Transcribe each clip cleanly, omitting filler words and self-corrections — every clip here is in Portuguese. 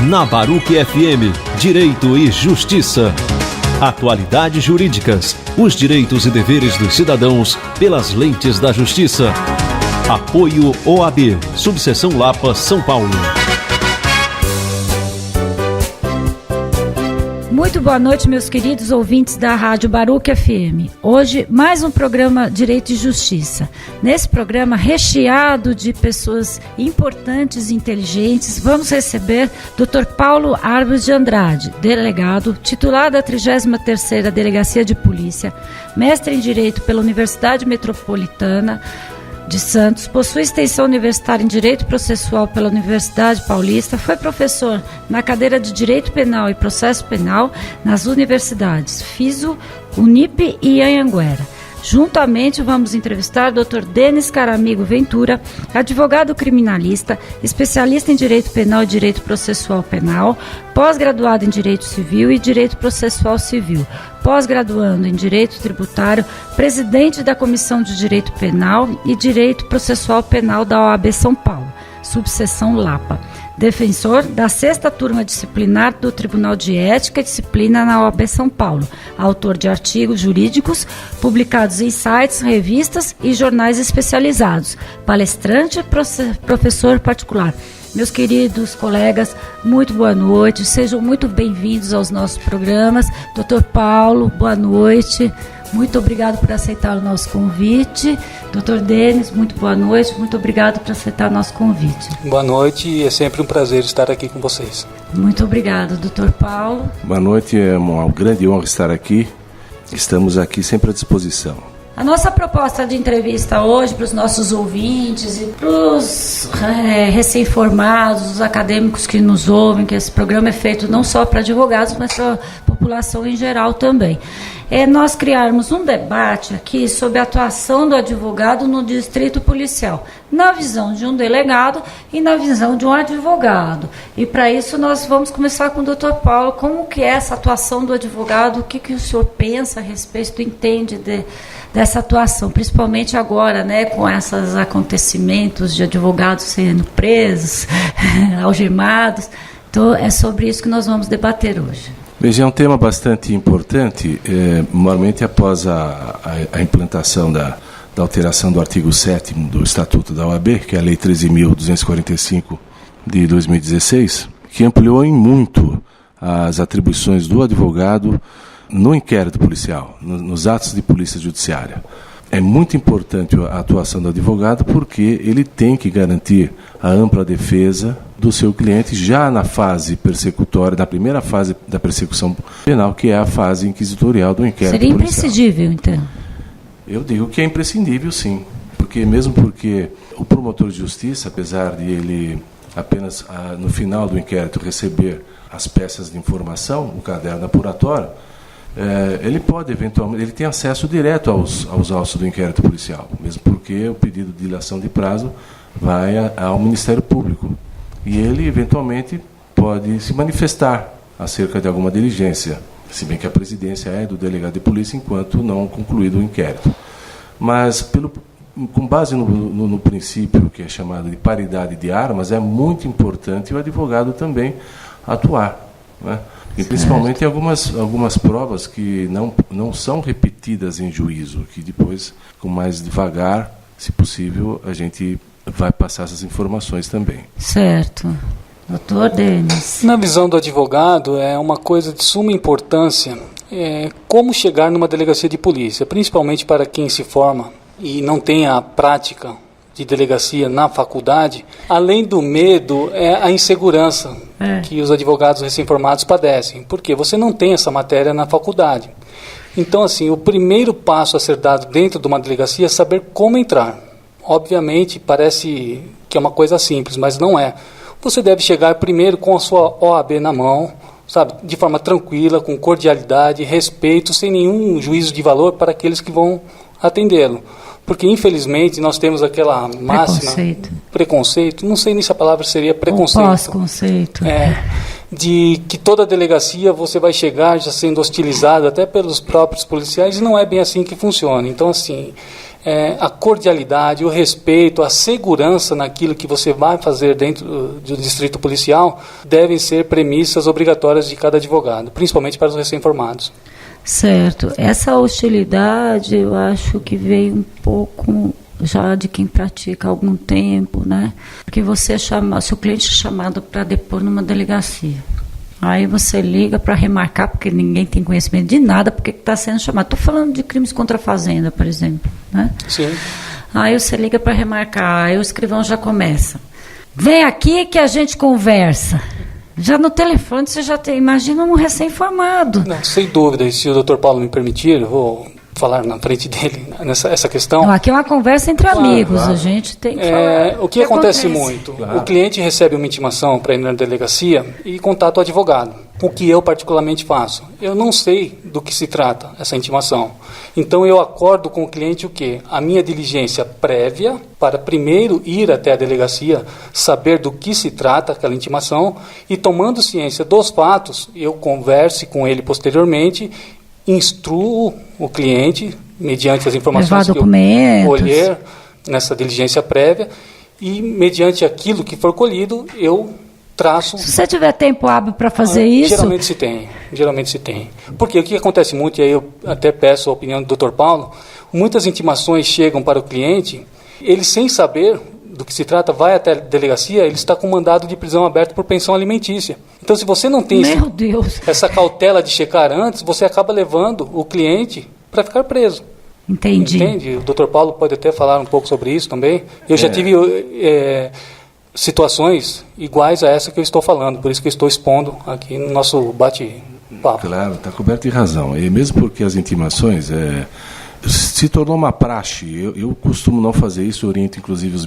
Na Baruch FM, Direito e Justiça. Atualidades jurídicas, os direitos e deveres dos cidadãos pelas lentes da justiça. Apoio OAB, Subseção Lapa, São Paulo. Muito boa noite, meus queridos ouvintes da Rádio Baruch FM. Hoje, mais um programa Direito e Justiça. Nesse programa, recheado de pessoas importantes e inteligentes, vamos receber Dr. Paulo Arves de Andrade, delegado, titular da 33ª Delegacia de Polícia, mestre em Direito pela Universidade Metropolitana de Santos, possui extensão universitária em Direito Processual pela Universidade Paulista, foi professor na cadeira de Direito Penal e Processo Penal nas universidades FISO, Unip e Anhanguera. Juntamente vamos entrevistar Dr. Denis Caramigo Ventura, advogado criminalista, especialista em Direito Penal e Direito Processual Penal, pós-graduado em Direito Civil e Direito Processual Civil, pós-graduando em Direito Tributário, presidente da Comissão de Direito Penal e Direito Processual Penal da OAB São Paulo, subseção Lapa. Defensor da 6ª Turma Disciplinar do Tribunal de Ética e Disciplina na OAB São Paulo. Autor de artigos jurídicos publicados em sites, revistas e jornais especializados. Palestrante e professor particular. Meus queridos colegas, muito boa noite. Sejam muito bem-vindos aos nossos programas. Dr. Paulo, boa noite. Muito obrigado por aceitar o nosso convite. Dr. Denis, muito boa noite. Muito obrigado por aceitar o nosso convite. Boa noite, é sempre um prazer estar aqui com vocês. Muito obrigado, Dr. Paulo. Boa noite, é uma grande honra estar aqui. Estamos aqui sempre à disposição. A nossa proposta de entrevista hoje para os nossos ouvintes e para os recém-formados, os acadêmicos que nos ouvem, que esse programa é feito não só para advogados, mas para a população em geral também, é nós criarmos um debate aqui sobre a atuação do advogado no distrito policial, na visão de um delegado e na visão de um advogado. E para isso nós vamos começar com o Dr. Paulo. Como que é essa atuação do advogado? O que o senhor pensa a respeito, entende dessa atuação, principalmente agora, né, com esses acontecimentos de advogados sendo presos, algemados? Então é sobre isso que nós vamos debater hoje. Veja, é um tema bastante importante, normalmente após a implantação da alteração do artigo 7º do Estatuto da OAB, que é a Lei 13.245 de 2016, que ampliou em muito as atribuições do advogado no inquérito policial, nos atos de polícia judiciária. É muito importante a atuação do advogado porque ele tem que garantir a ampla defesa do seu cliente já na fase persecutória, na primeira fase da persecução penal, que é a fase inquisitorial do inquérito policial. Seria policial. Imprescindível, então? Eu digo que é imprescindível, sim. Mesmo porque o promotor de justiça, apesar de ele apenas no final do inquérito receber as peças de informação, o caderno apuratório, ele pode eventualmente, ele tem acesso direto aos autos do inquérito policial, mesmo porque o pedido de dilação de prazo vai ao Ministério Público e ele eventualmente pode se manifestar acerca de alguma diligência, se bem que a presidência é do delegado de polícia enquanto não concluído o inquérito. Mas com base no princípio que é chamado de paridade de armas, é muito importante o advogado também atuar, né? E principalmente em algumas provas que não são repetidas em juízo, que depois, com mais devagar, se possível, a gente vai passar essas informações também. Certo. Doutor Denis. Na visão do advogado, é uma coisa de suma importância como chegar numa delegacia de polícia, principalmente para quem se forma e não tem a prática de delegacia na faculdade. Além do medo, é a insegurança que os advogados recém-formados padecem, porque você não tem essa matéria na faculdade. Então, assim, o primeiro passo a ser dado dentro de uma delegacia é saber como entrar. Obviamente, parece que é uma coisa simples, mas não é. Você deve chegar primeiro com a sua OAB na mão, sabe, de forma tranquila, com cordialidade, respeito, sem nenhum juízo de valor para aqueles que vão atendê-lo. Porque, infelizmente, nós temos aquela máxima... Preconceito. Não sei nem se a palavra seria preconceito. Pós-conceito. De que toda delegacia você vai chegar já sendo hostilizado até pelos próprios policiais, e não é bem assim que funciona. Então, assim, a cordialidade, o respeito, a segurança naquilo que você vai fazer dentro do distrito policial devem ser premissas obrigatórias de cada advogado, principalmente para os recém-formados. Certo. Essa hostilidade eu acho que veio um pouco já de quem pratica há algum tempo, né? Porque se o cliente é chamado para depor numa delegacia, aí você liga para remarcar, porque ninguém tem conhecimento de nada, porque está sendo chamado. Estou falando de crimes contra a fazenda, por exemplo, né? Sim. Aí você liga para remarcar, aí o escrivão já começa. Vem aqui que a gente conversa. Já no telefone você já imagina um recém-formado. Não, sem dúvida, e se o Dr. Paulo me permitir, eu vou falar na frente dele essa questão. Não, aqui é uma conversa entre amigos, a gente tem que falar. O que acontece muito? Claro. O cliente recebe uma intimação para ir na delegacia e contata o advogado. O que eu particularmente faço? Eu não sei do que se trata essa intimação. Então eu acordo com o cliente o quê? A minha diligência prévia para primeiro ir até a delegacia, saber do que se trata aquela intimação e, tomando ciência dos fatos, eu converse com ele posteriormente, instruo o cliente, mediante as informações que eu colher nessa diligência prévia, e mediante aquilo que for colhido, eu traço... Se você tiver tempo hábil para fazer isso... Geralmente se tem. Porque o que acontece muito, e aí eu até peço a opinião do Dr. Paulo, muitas intimações chegam para o cliente, ele sem saber do que se trata, vai até a delegacia, ele está com mandado de prisão aberto por pensão alimentícia. Então, se você não tem essa cautela de checar antes, você acaba levando o cliente para ficar preso. Entendi. Entende? O Dr. Paulo pode até falar um pouco sobre isso também. Eu já tive situações iguais a essa que eu estou falando, por isso que eu estou expondo aqui no nosso bate-papo. Claro, está coberto de razão. E mesmo porque as intimações... se tornou uma praxe. Eu costumo não fazer isso, oriento inclusive os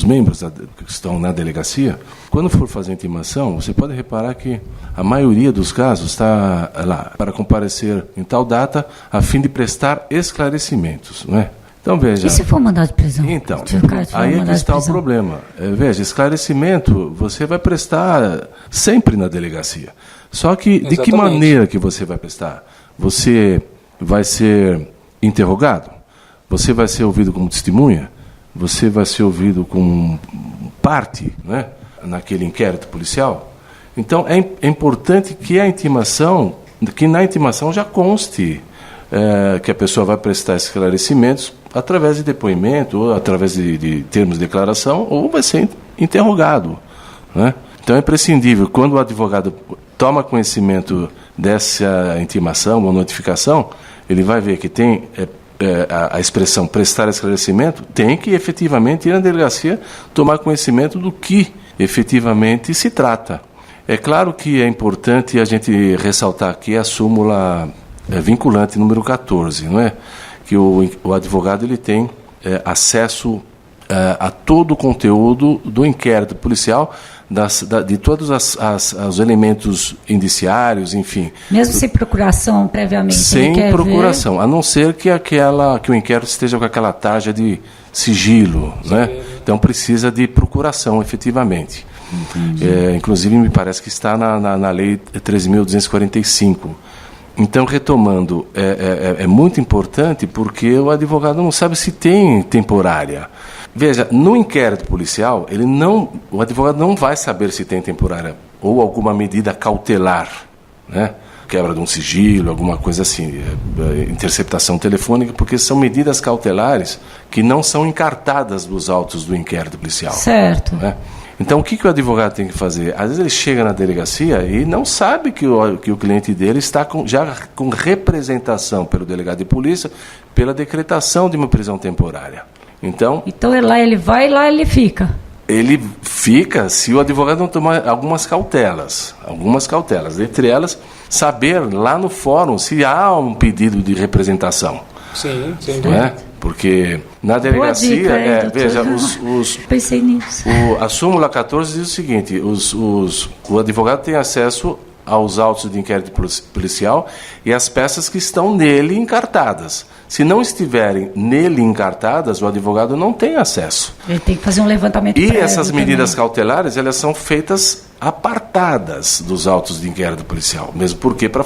membros que estão na delegacia. Quando for fazer intimação, você pode reparar que a maioria dos casos está lá para comparecer em tal data a fim de prestar esclarecimentos, não é? Então veja. E se for mandado de prisão? Então, aí é que está o problema. Veja, esclarecimento você vai prestar sempre na delegacia. Só que de que maneira que você vai prestar? Você vai ser interrogado? Você vai ser ouvido como testemunha? Você vai ser ouvido como parte, né, naquele inquérito policial? Então, é importante que na intimação já conste que a pessoa vai prestar esclarecimentos através de depoimento, ou através de termos de declaração, ou vai ser interrogado, né? Então, é imprescindível, quando o advogado toma conhecimento dessa intimação ou notificação, ele vai ver que tem a expressão prestar esclarecimento, tem que efetivamente ir na delegacia tomar conhecimento do que efetivamente se trata. É claro que é importante a gente ressaltar aqui a súmula vinculante número 14, não é? Que o advogado ele tem acesso a todo o conteúdo do inquérito policial, de todos os elementos indiciários, enfim. Mesmo sem procuração previamente? Sem procuração, a não ser que o inquérito esteja com aquela taxa de sigilo, né? Então precisa de procuração, efetivamente. Inclusive, me parece que está na Lei 13.245. Então, retomando, é muito importante porque o advogado não sabe se tem temporária. Veja, no inquérito policial, o advogado não vai saber se tem temporária ou alguma medida cautelar, né? Quebra de um sigilo, alguma coisa assim, interceptação telefônica, porque são medidas cautelares que não são encartadas dos autos do inquérito policial. Certo. Né? Então, o que o advogado tem que fazer? Às vezes ele chega na delegacia e não sabe que o cliente dele está já com representação pelo delegado de polícia pela decretação de uma prisão temporária. Então ele vai e lá ele fica. Ele fica se o advogado não tomar algumas cautelas, dentre elas, saber lá no fórum se há um pedido de representação. Sim, sem dúvida. Né? Porque na delegacia, veja, pensei nisso. A súmula 14 diz o seguinte: o advogado tem acesso aos autos de inquérito policial e às peças que estão nele encartadas. Se não estiverem nele encartadas, o advogado não tem acesso. Ele tem que fazer um levantamento prévio. E essas medidas cautelares, elas são feitas apartadas dos autos de inquérito policial, mesmo porque para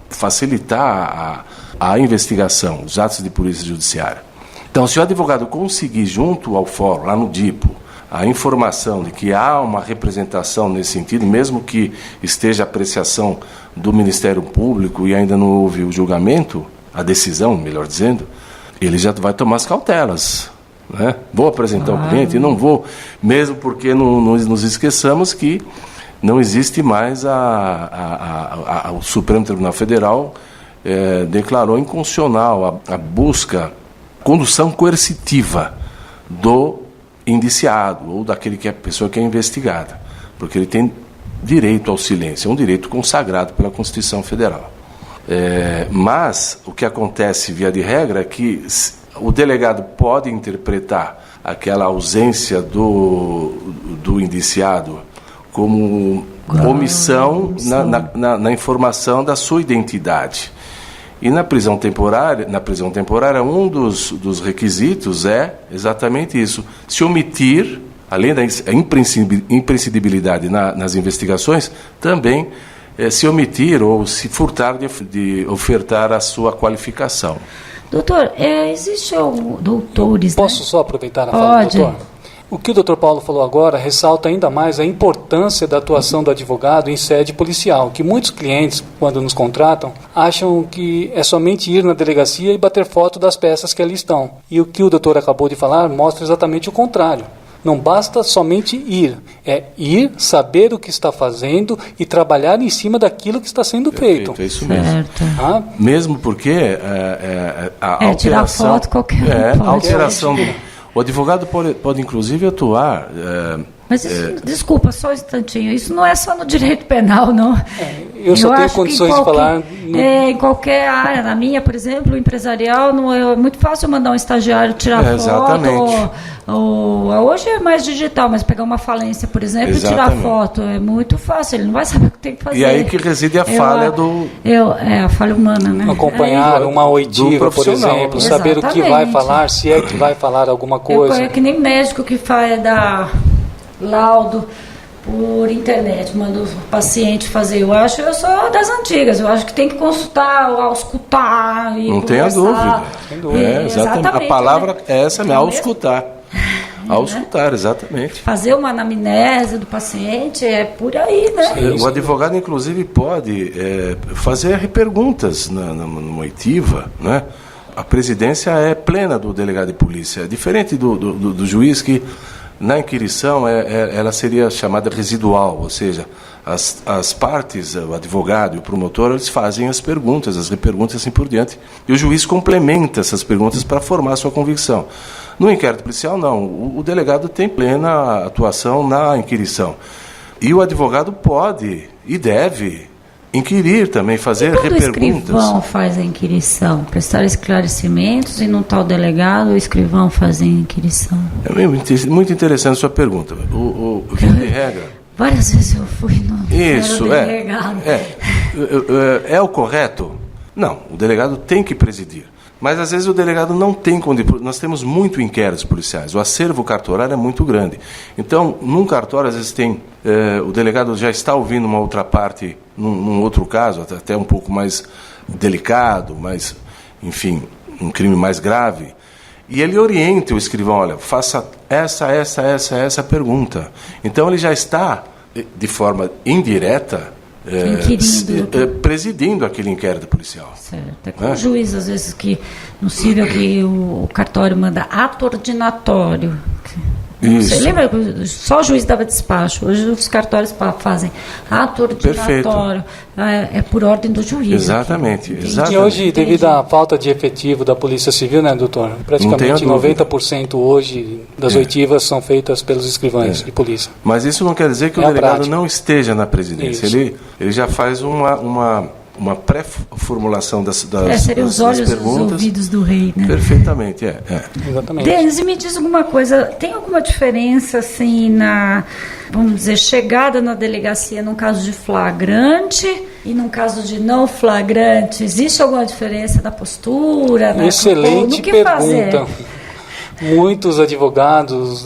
facilitar a investigação, os atos de polícia judiciária. Então, se o advogado conseguir, junto ao fórum, lá no DIPO, a informação de que há uma representação nesse sentido, mesmo que esteja a apreciação do Ministério Público e ainda não houve o julgamento, a decisão, melhor dizendo, ele já vai tomar as cautelas. Né? Vou apresentar o cliente e não vou, mesmo porque não nos esqueçamos que não existe mais o Supremo Tribunal Federal declarou inconstitucional a condução coercitiva do indiciado ou daquele que é a pessoa que é investigada, porque ele tem direito ao silêncio, é um direito consagrado pela Constituição Federal. Mas o que acontece, via de regra, é que o delegado pode interpretar aquela ausência do indiciado como omissão na informação da sua identidade. E na prisão temporária, um dos requisitos é exatamente isso. Se omitir, além da imprescindibilidade nas investigações, também se omitir ou se furtar de ofertar a sua qualificação. Doutor, existe doutores... Posso só aproveitar a fala do doutor? O que o doutor Paulo falou agora ressalta ainda mais a importância da atuação do advogado em sede policial, que muitos clientes, quando nos contratam, acham que é somente ir na delegacia e bater foto das peças que ali estão. E o que o doutor acabou de falar mostra exatamente o contrário. Não basta somente ir, é ir, saber o que está fazendo e trabalhar em cima daquilo que está sendo feito. É isso mesmo. Mesmo porque a alteração... tirar foto qualquer um pode. A alteração... O advogado pode inclusive atuar... Mas isso, desculpa, só um instantinho, isso não é só no direito penal, não. Eu só tenho condições de falar... Em qualquer área, na minha, por exemplo, empresarial, não é muito fácil mandar um estagiário tirar foto. Exatamente. Hoje é mais digital, mas pegar uma falência, por exemplo, e tirar foto é muito fácil, ele não vai saber o que tem que fazer. E aí que reside a falha a falha humana, né? Acompanhar uma oitiva, por exemplo, saber o que vai falar, se é que vai falar alguma coisa. É que nem médico que faz laudo por internet, manda o paciente fazer. Eu sou das antigas, eu acho que tem que consultar, auscultar e não tenha dúvida. Exatamente. A palavra é essa mesmo, auscultar. Auscultar, exatamente. Fazer uma anamnese do paciente é por aí, né? O advogado, inclusive, pode fazer perguntas numa oitiva, né? A presidência é plena do delegado de polícia, é diferente do juiz que na inquirição, ela seria chamada residual, ou seja, as partes, o advogado e o promotor, eles fazem as perguntas, as reperguntas e assim por diante. E o juiz complementa essas perguntas para formar a sua convicção. No inquérito policial, não. O delegado tem plena atuação na inquirição. E o advogado pode e deve inquirir também, fazer reperguntas. O escrivão faz a inquirição? Prestar esclarecimentos e não está o delegado, o escrivão faz a inquirição? É muito interessante a sua pergunta. Via de regra... Várias vezes eu fui no delegado. É o correto? Não, o delegado tem que presidir. Mas, às vezes, o delegado não tem condição. Nós temos muito inquéritos policiais. O acervo cartorário é muito grande. Então, num cartório, às vezes, o delegado já está ouvindo uma outra parte, num outro caso, até um pouco mais delicado, enfim, um crime mais grave. E ele orienta o escrivão, olha, faça essa pergunta. Então, ele já está, de forma indireta, presidindo aquele inquérito policial. Certo. É com o juiz, às vezes, que no cível que o cartório manda ato ordinatório. Isso. Você lembra? Só o juiz dava despacho. Hoje os cartórios fazem ato ordinatório. É por ordem do juiz. Exatamente. E hoje, devido à falta de efetivo da Polícia Civil, né, doutor? Praticamente 90% hoje das oitivas são feitas pelos escrivães de polícia. Mas isso não quer dizer que o delegado não esteja na presidência. Ele já faz uma pré-formulação das seriam os olhos e os ouvidos do rei, né? Perfeitamente, Exatamente. Denis, me diz alguma coisa, tem alguma diferença, assim, vamos dizer, chegada na delegacia num caso de flagrante e num caso de não flagrante? Existe alguma diferença na postura? Excelente pergunta. Muitos advogados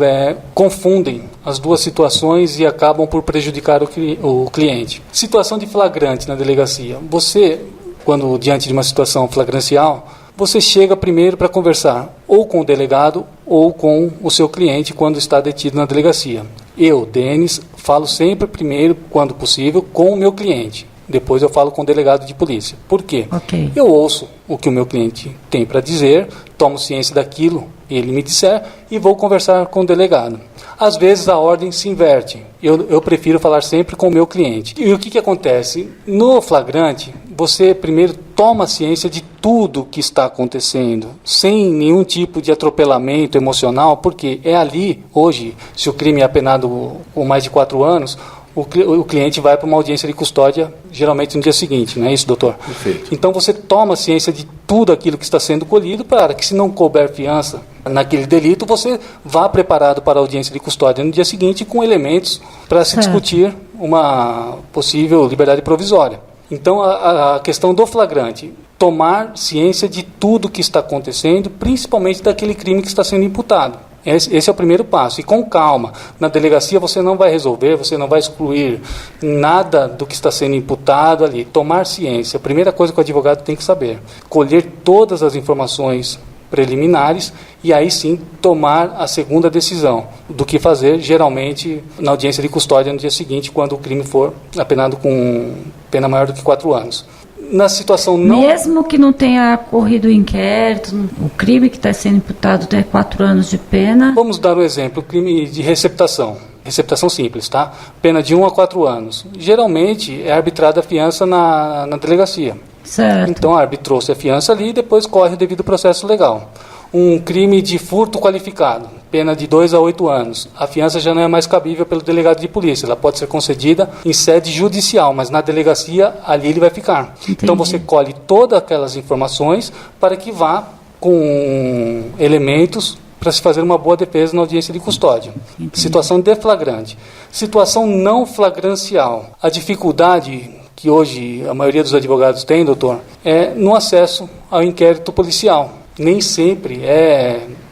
confundem as duas situações e acabam por prejudicar o cliente. Situação de flagrante na delegacia. Você quando diante de uma situação flagrancial, você chega primeiro para conversar ou com o delegado ou com o seu cliente quando está detido na delegacia. Eu, Denis, falo sempre primeiro, quando possível, com o meu cliente. Depois eu falo com o delegado de polícia. Por quê? Okay. Eu ouço o que o meu cliente tem para dizer, tomo ciência daquilo que ele me disser e vou conversar com o delegado. Às vezes a ordem se inverte. Eu prefiro falar sempre com o meu cliente. E o que acontece? No flagrante, você primeiro toma ciência de tudo que está acontecendo, sem nenhum tipo de atropelamento emocional, porque é ali, hoje, se o crime é apenado com mais de 4 anos, o cliente vai para uma audiência de custódia, geralmente no dia seguinte, não é isso, doutor? Perfeito. Então você toma ciência de tudo aquilo que está sendo colhido para que, se não couber fiança naquele delito, você vá preparado para a audiência de custódia no dia seguinte com elementos para se discutir uma possível liberdade provisória. Então a questão do flagrante, tomar ciência de tudo que está acontecendo, principalmente daquele crime que está sendo imputado. Esse é o primeiro passo. E com calma, na delegacia você não vai resolver, você não vai excluir nada do que está sendo imputado ali. Tomar ciência, a primeira coisa que o advogado tem que saber. Colher todas as informações preliminares e aí sim tomar a segunda decisão do que fazer, geralmente na audiência de custódia no dia seguinte, quando o crime for apenado com pena maior do que 4 anos. Na situação não... Mesmo que não tenha ocorrido o inquérito, o crime que está sendo imputado tem 4 anos de pena... Vamos dar um exemplo, o crime de receptação. Receptação simples, tá? Pena de 1 a 4 anos. Geralmente é arbitrada a fiança na delegacia. Certo. Então arbitrou-se a fiança ali e depois corre o devido processo legal. Um crime de furto qualificado, pena de 2 a 8 anos. A fiança já não é mais cabível pelo delegado de polícia. Ela pode ser concedida em sede judicial, mas na delegacia ali ele vai ficar. Entendi. Então você colhe todas aquelas informações para que vá com elementos para se fazer uma boa defesa na audiência de custódia. Entendi. Situação de flagrante. Situação não flagrancial. A dificuldade que hoje a maioria dos advogados tem, doutor, é no acesso ao inquérito policial. Nem sempre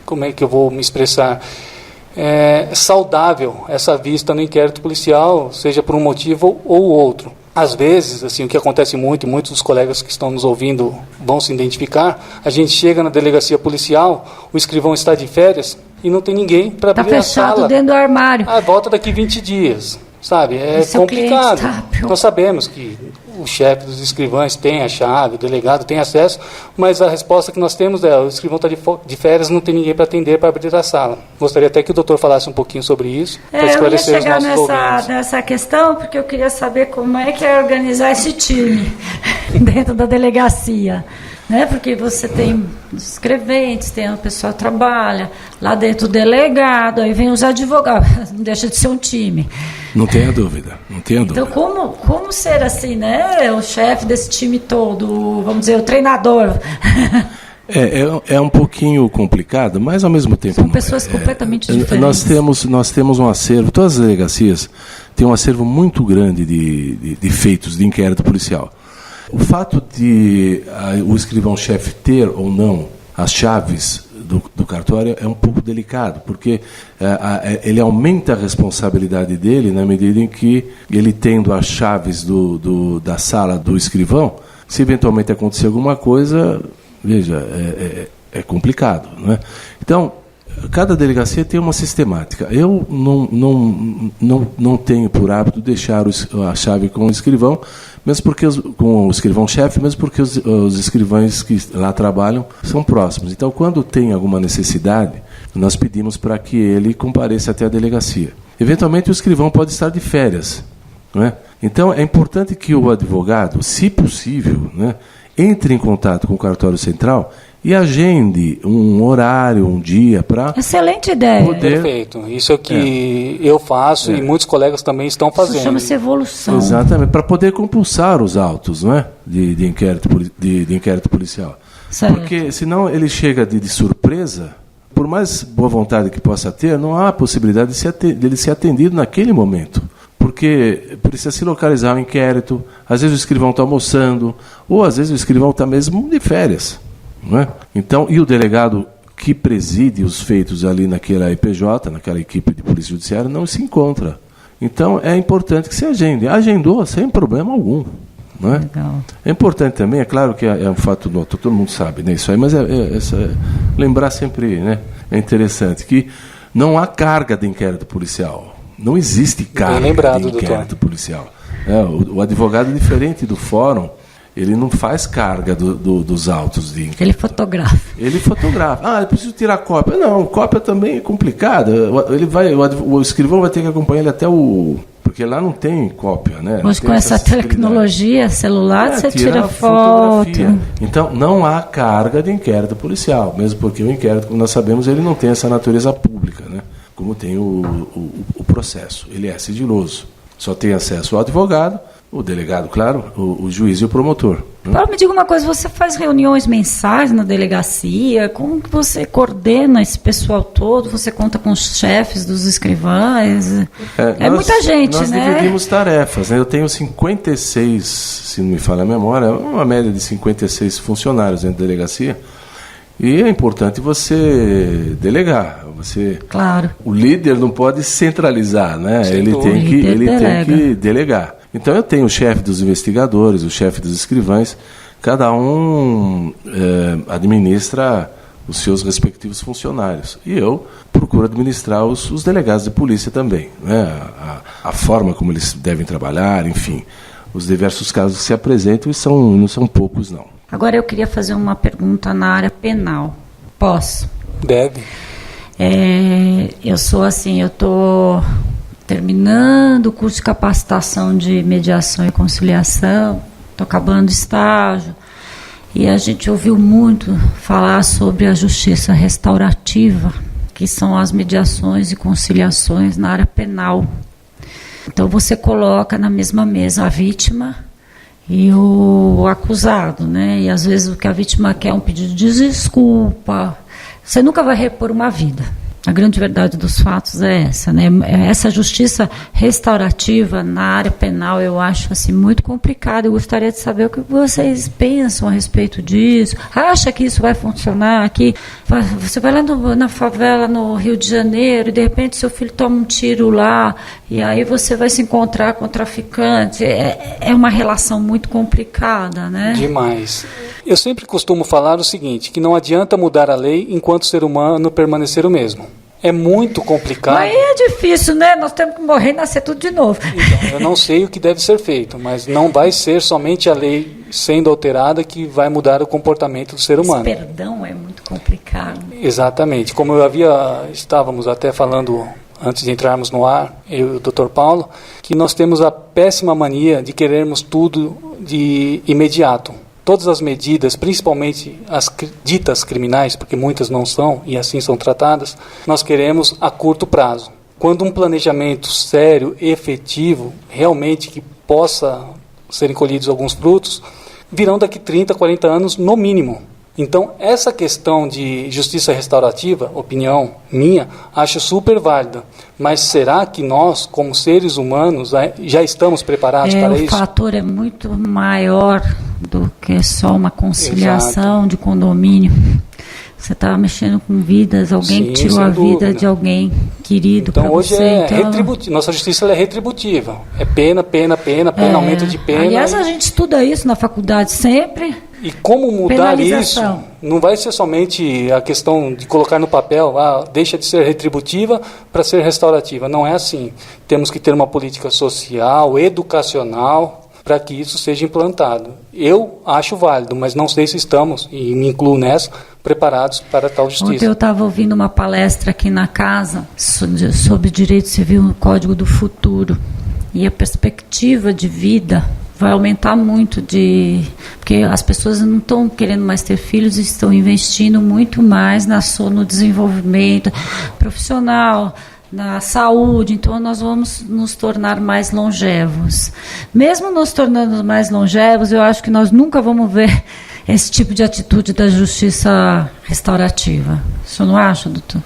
como é que eu vou me expressar, é saudável essa vista no inquérito policial, seja por um motivo ou outro. Às vezes, assim, o que acontece muito, e muitos dos colegas que estão nos ouvindo vão se identificar, a gente chega na delegacia policial, o escrivão está de férias e não tem ninguém para abrir a sala. Está fechado dentro do armário. Volta daqui 20 dias. Sabe, é complicado. Nós sabemos que o chefe dos escrivães tem a chave, o delegado tem acesso, mas a resposta que nós temos é: o escrivão está de férias, não tem ninguém para atender, para abrir a sala. Gostaria até que o doutor falasse um pouquinho sobre isso, para esclarecer os nossos ouvintes. Eu ia chegar nessa questão, porque eu queria saber como é que é organizar esse time dentro da delegacia. Né? Porque você tem os escreventes, tem o pessoal que trabalha, lá dentro o delegado, aí vem os advogados, não deixa de ser um time. Não tenha dúvida, não tenha dúvida. Então, como ser assim, né? O chefe desse time todo, vamos dizer, o treinador. É um pouquinho complicado, mas ao mesmo tempo... São pessoas completamente diferentes. Nós temos um acervo, todas as delegacias têm um acervo muito grande de feitos de inquérito policial. O fato de o escrivão-chefe ter ou não as chaves do cartório é um pouco delicado, porque ele aumenta a responsabilidade dele na medida em que ele, tendo as chaves da sala do escrivão, se eventualmente acontecer alguma coisa, veja, é complicado, né? Então, cada delegacia tem uma sistemática. Eu não tenho por hábito deixar a chave com o escrivão, mesmo porque com o escrivão-chefe, mesmo porque os escrivães que lá trabalham são próximos. Então, quando tem alguma necessidade, nós pedimos para que ele compareça até a delegacia. Eventualmente, o escrivão pode estar de férias, não é? Então, é importante que o advogado, se possível, né, entre em contato com o cartório central e agende um horário, um dia para... Excelente ideia. Perfeito. Isso é o que eu faço e muitos colegas também estão fazendo. Isso chama-se evolução. Exatamente, para poder compulsar os autos, não é? de inquérito policial. Certo. Porque senão ele chega de surpresa, por mais boa vontade que possa ter, não há possibilidade dele ser atendido naquele momento. Porque precisa se localizar o inquérito, às vezes o escrivão está almoçando, ou às vezes o escrivão está mesmo de férias. Não é? Então, e o delegado que preside os feitos ali naquela EPJ, naquela equipe de polícia judiciária, não se encontra. Então, é importante que se agende. Agendou sem problema algum. Não é? Legal. É importante também, é claro que é um fato notório, todo mundo sabe, né, isso aí, mas lembrar sempre, né, é interessante, que não há carga de inquérito policial. Não existe carga de inquérito policial. O advogado é diferente do fórum, ele não faz carga dos autos de inquérito. Ele fotografa. Ele fotografa. Eu preciso tirar cópia. Não, cópia também é complicada. O escrivão vai ter que acompanhar ele até porque lá não tem cópia, né? Hoje com essa tecnologia celular, você tira foto. Então, não há carga de inquérito policial, mesmo porque o inquérito, como nós sabemos, ele não tem essa natureza pública, né? Como tem o processo. Ele é sigiloso. Só tem acesso ao advogado, o delegado, claro, o juiz e o promotor. Né? Agora me diga uma coisa, você faz reuniões mensais na delegacia? Como que você coordena esse pessoal todo? Você conta com os chefes dos escrivães? Muita gente, nós né? Nós dividimos tarefas. Né? Eu tenho 56, se não me falha a memória, uma média de 56 funcionários dentro da delegacia. E é importante você delegar. Claro. O líder não pode centralizar, né? Ele tem que delegar. Então eu tenho o chefe dos investigadores, o chefe dos escrivães, cada um administra os seus respectivos funcionários. E eu procuro administrar os delegados de polícia também, né? A forma como eles devem trabalhar, enfim, os diversos casos que se apresentam, e não são poucos, não. Agora eu queria fazer uma pergunta na área penal. Posso? Deve. Eu estou terminando o curso de capacitação de mediação e conciliação, estou acabando o estágio, e a gente ouviu muito falar sobre a justiça restaurativa, que são as mediações e conciliações na área penal. Então você coloca na mesma mesa a vítima e o acusado, né? E às vezes o que a vítima quer é um pedido de desculpa. Você nunca vai repor uma vida. A grande verdade dos fatos é essa, né? Essa justiça restaurativa na área penal eu acho assim muito complicado. Eu gostaria de saber o que vocês pensam a respeito disso. Acha que isso vai funcionar aqui? Você vai lá na favela no Rio de Janeiro e de repente seu filho toma um tiro lá e aí você vai se encontrar com o traficante. É uma relação muito complicada, né? Demais. Eu sempre costumo falar o seguinte, que não adianta mudar a lei enquanto o ser humano permanecer o mesmo. É muito complicado. Mas é difícil, né? Nós temos que morrer e nascer tudo de novo. Então, eu não sei o que deve ser feito, mas não vai ser somente a lei sendo alterada que vai mudar o comportamento do ser humano. Esse perdão é muito complicado. Exatamente. Como estávamos até falando antes de entrarmos no ar, eu e o Dr. Paulo, que nós temos a péssima mania de querermos tudo de imediato. Todas as medidas, principalmente as ditas criminais, porque muitas não são e assim são tratadas, nós queremos a curto prazo. Quando um planejamento sério, efetivo, realmente que possa serem colhidos alguns frutos, virão daqui 30, 40 anos no mínimo. Então, essa questão de justiça restaurativa, opinião minha, acho super válida. Mas será que nós, como seres humanos, já estamos preparados para isso? O fator é muito maior do que só uma conciliação. Exato. De condomínio. Você está mexendo com vidas, alguém que tirou a vida de alguém querido para você. Então, hoje nossa justiça é retributiva. É pena, aumento de pena. Aliás, a gente estuda isso na faculdade sempre. E como mudar isso? Não vai ser somente a questão de colocar no papel, deixa de ser retributiva para ser restaurativa. Não é assim. Temos que ter uma política social, educacional, para que isso seja implantado. Eu acho válido, mas não sei se estamos, e me incluo nessa, preparados para tal justiça. Ontem eu estava ouvindo uma palestra aqui na casa sobre direito civil no Código do Futuro. E a perspectiva de vida vai aumentar muito, porque as pessoas não estão querendo mais ter filhos e estão investindo muito mais no desenvolvimento profissional, na saúde. Então nós vamos nos tornar mais longevos. Mesmo nos tornando mais longevos, eu acho que nós nunca vamos ver esse tipo de atitude da justiça restaurativa. O senhor não acha, doutor?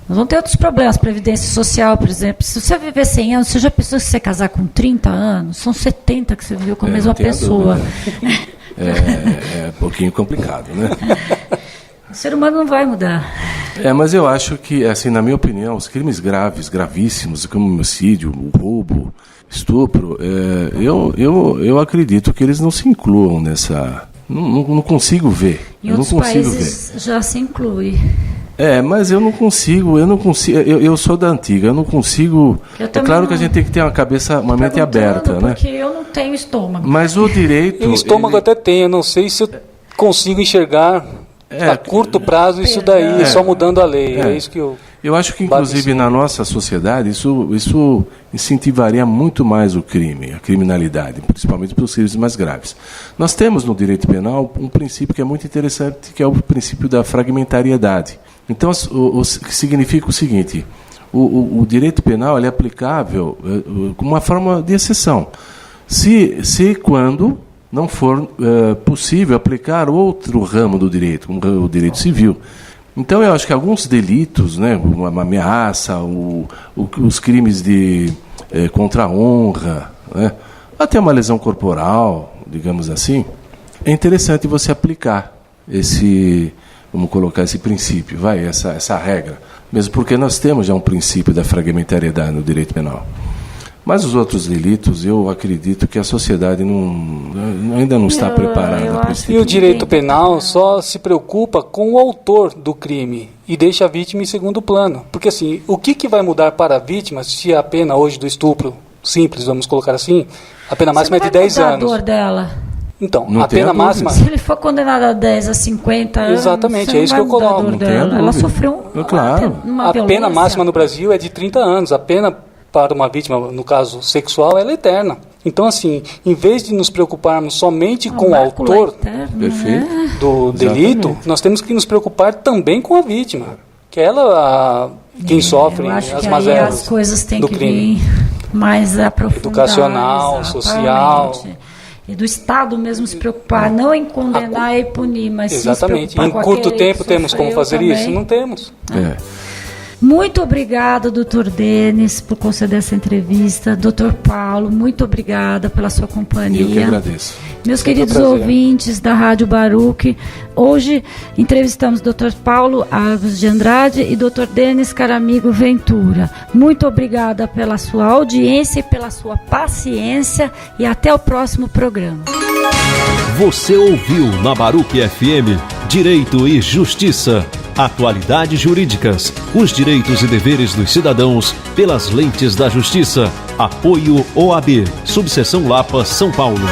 Nós vamos ter outros problemas, previdência social, por exemplo. Se você viver 100 anos, você já pensou se você casar com 30 anos? São 70 que você viveu com a mesma pessoa. É um pouquinho complicado, né? O ser humano não vai mudar. Mas eu acho que, assim, na minha opinião, os crimes graves, gravíssimos, como homicídio, roubo, estupro, eu acredito que eles não se incluam nessa... Não consigo ver. Em outros países já se inclui. Mas eu não consigo, eu sou da antiga, eu não consigo... É claro que a gente tem que ter uma mente aberta, né? Porque eu não tenho estômago. Mas o direito... O estômago até tem, eu não sei se eu consigo enxergar a curto prazo isso daí, só mudando a lei. É isso que eu acho que, inclusive, na nossa sociedade, isso incentivaria muito mais o crime, a criminalidade, principalmente pelos crimes mais graves. Nós temos no direito penal um princípio que é muito interessante, que é o princípio da fragmentariedade. Então, que significa o seguinte: o direito penal é aplicável como uma forma de exceção. Se quando não for possível aplicar outro ramo do direito, como o direito civil. Então, eu acho que alguns delitos, né, uma ameaça, os crimes contra a honra, né, até uma lesão corporal, digamos assim, é interessante você aplicar vamos colocar esse princípio, essa regra, mesmo porque nós temos já um princípio da fragmentariedade no direito penal. Mas os outros delitos, eu acredito que a sociedade ainda não está preparada para isso. E o direito penal só se preocupa com o autor do crime e deixa a vítima em segundo plano. Porque assim, o que vai mudar para a vítima se a pena hoje do estupro simples, vamos colocar assim, a pena máxima é de 10 anos. A dor dela. Então, a pena máxima... Se ele for condenado a 10 a 50 anos... Exatamente, é isso que eu coloco. Ela sofreu uma violência. A pena máxima no Brasil é de 30 anos. A pena para uma vítima, no caso sexual, ela é eterna. Então, assim, em vez de nos preocuparmos somente com o autor do delito, nós temos que nos preocupar também com a vítima, que ela quem sofre as mazelas as coisas têm do que crime. Vir mais aprofundadas, educacional, social. E do Estado mesmo se preocupar, não em condenar e punir, mas exatamente. Se preocupar em curto tempo temos como fazer também. Isso? Não temos. Muito obrigada, doutor Denis, por conceder essa entrevista. Doutor Paulo, muito obrigada pela sua companhia. Eu que agradeço. Meus queridos ouvintes da Rádio Baruch, hoje entrevistamos doutor Paulo Alves de Andrade e doutor Denis Caramigo Ventura. Muito obrigada pela sua audiência e pela sua paciência e até o próximo programa. Você ouviu na Baruch FM Direito e Justiça. Atualidades jurídicas, os direitos e deveres dos cidadãos pelas lentes da justiça. Apoio OAB, Subseção Lapa, São Paulo.